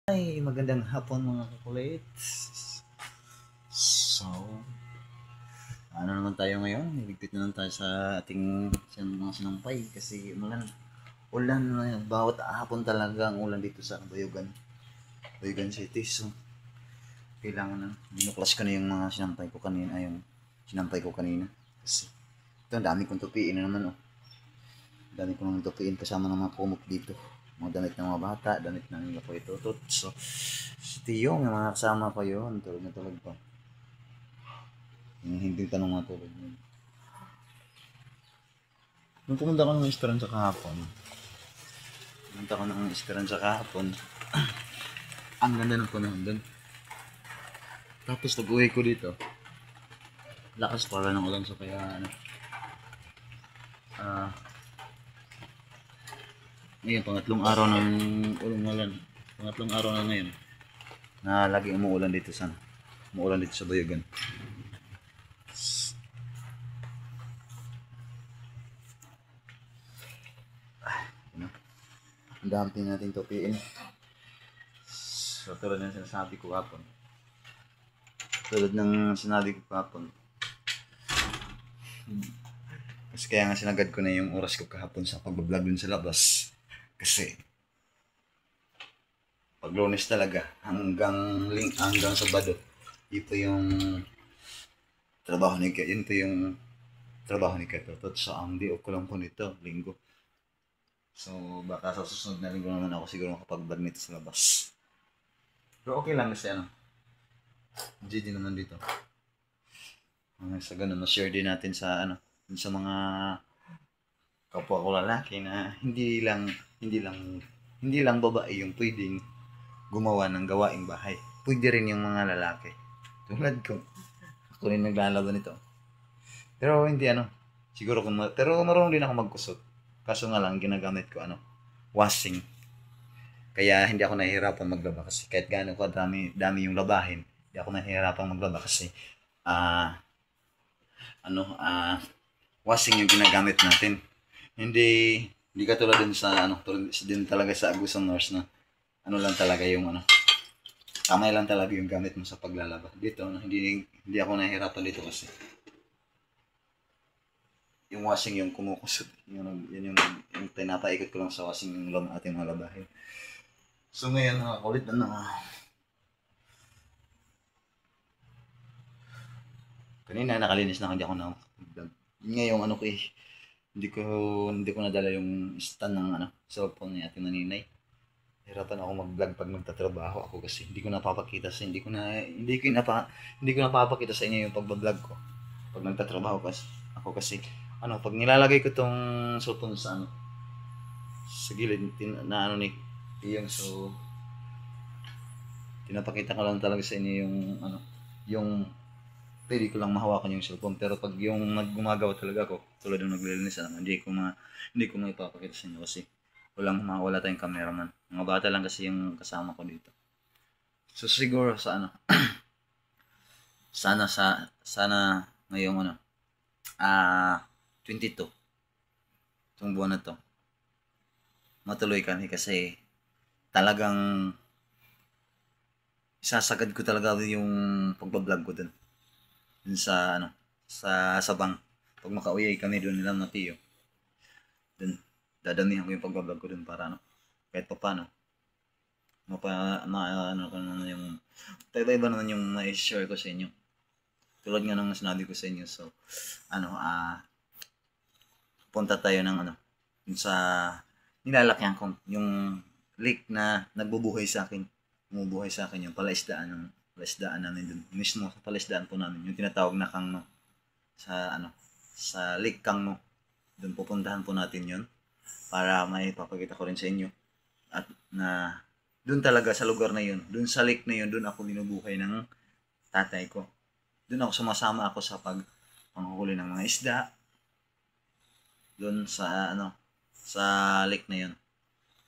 Ay, magandang hapon mga kakulit. So, ano naman tayo ngayon? Niligpit na lang tayo sa ating mga sinampay kasi umulan. Ulan na yun. Bawat hapon talaga ang ulan dito sa Bayugan. Bayugan City. So, kailangan na. Binuklas ko na yung mga sinampay ko kanina. Sinampay ko kanina. Kasi, ito, ang dami kong tupiin na naman. Oh. Dami kong tupiin kasama ng mga kumok dito. Mga damit ng mga bata, damit ng nila po itutot. So, si Tiyong, yung mga kasama ko yun. Tulog na tulog pa. Hindi ka nang matulog yun. Nung pumunta ko ng Esperanza kahapon, ang ganda ng panahon doon. Tapos pag-uwi ko dito, lakas pala ng ulan so kaya ngayon pangatlong araw ng ulan. Pangatlong araw na ngayon na lagi umuulan dito sa Bayugan. Ang dami natin tupiin. So, tulad ng sinasabi ko kapon. Kasi kaya nga sinagad ko na yung oras ko kahapon sa pag-vlog dun sa labas. Kasi, pag Lunes talaga, hanggang Sabado, ito yung trabaho ni Kaya. Ito yung trabaho ni Kaya. So, ang di ko lang po nito, Linggo. So, baka sa susunod na linggo naman ako siguro makapag-vlog nito sa labas. Pero okay lang kasi GD naman dito. Sa ganun, na-share din natin sa sa mga kapwa ko lalaki na hindi lang babae yung pwedeng gumawa ng gawaing bahay. Pwede rin yung mga lalaki. Tulad ko. Ako rin naglalaban nito. Pero hindi siguro pero marunong din ako magkusot. Kaso nga lang ginagamit ko washing. Kaya hindi ako nahihirapan maglaba kasi kahit gaano ko dami yung labahin, hindi ako nahihirapan maglaba kasi ah washing yung ginagamit natin. Hindi katulad din sa tulad din talaga sa Agusan Nurse na lang talaga yung kamay lang talaga yung gamit mo sa paglalaba. Dito hindi ako nahihirapan dito kasi yung washing yung kumukusot. Yun yung tinapaikot ko lang sa washing yung ating mga labahin. So ngayon, kulit kanina nakalinis na hindi ako na-vlog. Ngayon ko hindi ko nadala yung stand ng cellphone ni ating naninay. Hirapan ako mag-vlog pag nagtatrabaho ako kasi hindi ko napapakita sa inyo yung pag-vlog ko pag nagtatrabaho ako kasi pag nilalagay ko tong cellphone sa gilid na ni Tiyong, so pinapakita ko lang talaga sa inyo yung pwede ko lang mahawakan yung cellphone, pero pag yung gumagawa talaga ako tulad ng naglilinis hindi ko maipapakita sa inyo kasi wala tayong cameraman, mga bata lang kasi yung kasama ko dito. So siguro sa sana ngayong 22 itong buwan na to matuloy kami kasi talagang isasagad ko talaga yung pagbablog ko dun sa sa Sabang. Pag makauwi kami doon nila Mateo, dun dadamihan ko yung pagbablog ko dun para kahit pa paano ko naman yung iba naman yung na-share ko sa inyo tulad nga ng sinabi ko sa inyo. So punta tayo ng sa nilalakyan ko yung lake na bumubuhay sa akin yung palaisdaan namin dun mismo sa palaisdaan po namin yung tinatawag na Kangno sa Lake Kangno. Dun pupuntahan po natin yun para may papakita ko rin sa inyo at na dun talaga sa lugar na yun, dun sa lake na yun, dun ako binubuhay ng tatay ko. Dun sumasama ako sa panghuli ng mga isda dun sa sa lake na yun.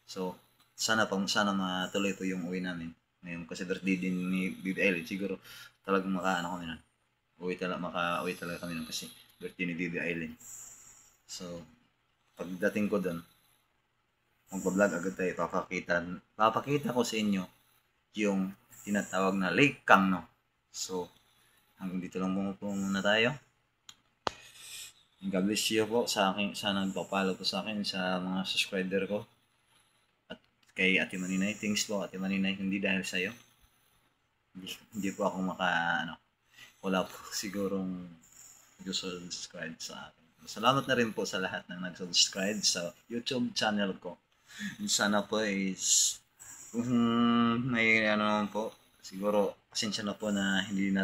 So sana matuloy po yung uwi namin ngayon kasi birthday din ni Bibi Eileen. Siguro talagang kami nun. Makauwi talaga kami nun kasi birthday ni Bibi Eileen. So pagdating ko dun magpa-vlog agad tayo, papakita ko sa inyo yung tinatawag na Lake Kangno. So, hanggang dito lang po muna tayo. God bless you po sa akin, sa nagpapalo po sa akin, sa mga subscriber ko. At kay Ate Maninay, thanks po Ate Maninay, hindi dahil sa iyo. Hindi po ako wala po sigurong subscribe sa akin. Salamat na rin po sa lahat ng nag-subscribe sa YouTube channel ko. Sana po is kung may po, siguro pasensya na po na hindi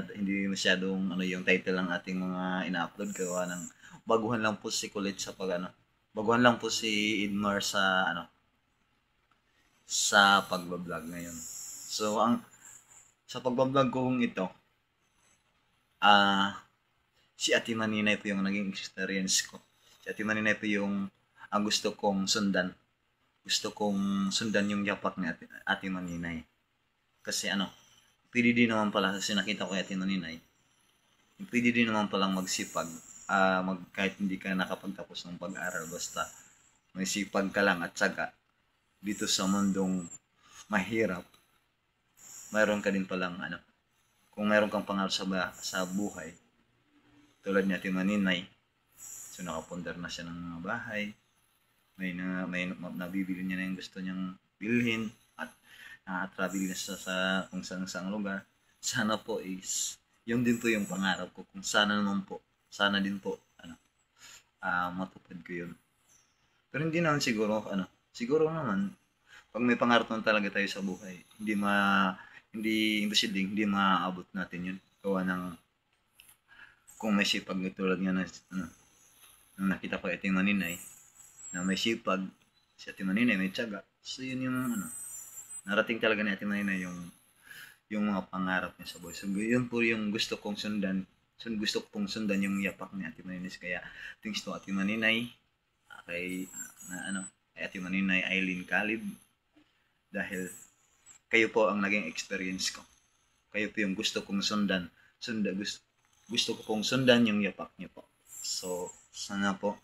masyadong yung title ng ating mga ina-upload gawa ng baguhan lang po si Kulit sa baguhan lang po si Idmar sa sa pagbablog ngayon. So sa pagbablog kong ito, si Ate Maninay po yung naging experience ko. Si Ate Maninay po yung ang gusto kong sundan. Gusto kong sundan yung yapak ni Ate Maninay. Kasi pwede din naman pala, kasi nakita ko kay Ate Maninay, pwede din naman palang magsipag. Kahit hindi ka nakapagtapos ng pag-aral, basta may sipag ka lang at syaga dito sa mundong mahirap, mayroon ka din palang kung mayroon kang pangarap sa buhay, tulad ni Ate Maninay, so nakapundar na siya ng mga bahay, may nabibili niya na yung gusto niyang bilhin, at travel na siya sa kung saan lugar. Sana po is yun din po yung pangarap ko, kung sana din po matupad ko yun. Pero hindi naman siguro siguro naman pag may pangarap naman talaga tayo sa buhay, hindi imposibleng hindi maaabot natin yun. Gawa ng kung may sipag, tulad nga nung nakita ko Ate Maninay na may sipag, si Ate Maninay may tiyaga. So yun yung narating talaga ni Ate Maninay yung mga pangarap niya sa buhay. So yun po yung gusto kong sundan. So gusto kong sundan yung yapak ni Ate Maninay. Kaya thanks to Ate Maninay, kay Ate Maninay Eileen Calib, dahil kayo po ang naging experience ko. Kayo po yung gusto kong sundan. Gusto ko pong sundan yung yapak niyo po. So sana po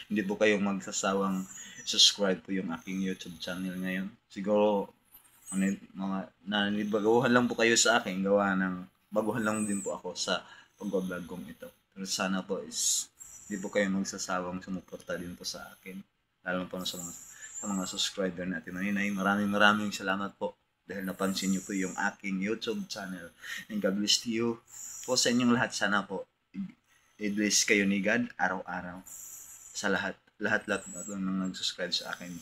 hindi po kayong magsasawang subscribe po yung aking YouTube channel ngayon. Siguro baguhan lang po kayo sa akin, gawa ng baguhan lang din po ako sa pag-vlog kong ito. Pero sana po is hindi po kayo magsasawang sumuporta din po sa akin, lalo po sa mga subscriber natin. Maraming salamat po dahil napansin niyo po yung aking YouTube channel. And God bless you po sa inyong lahat. Sana po i-bless kayo ni God araw-araw sa lahat ng nag-subscribe sa akin.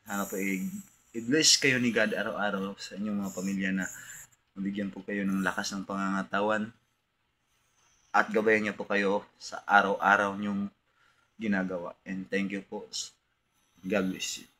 Sana po i-bless kayo ni God araw-araw sa inyong mga pamilya, na mabigyan po kayo ng lakas ng pangangatawan at gabayan niyo po kayo sa araw-araw niyong ginagawa. And thank you po. God bless you.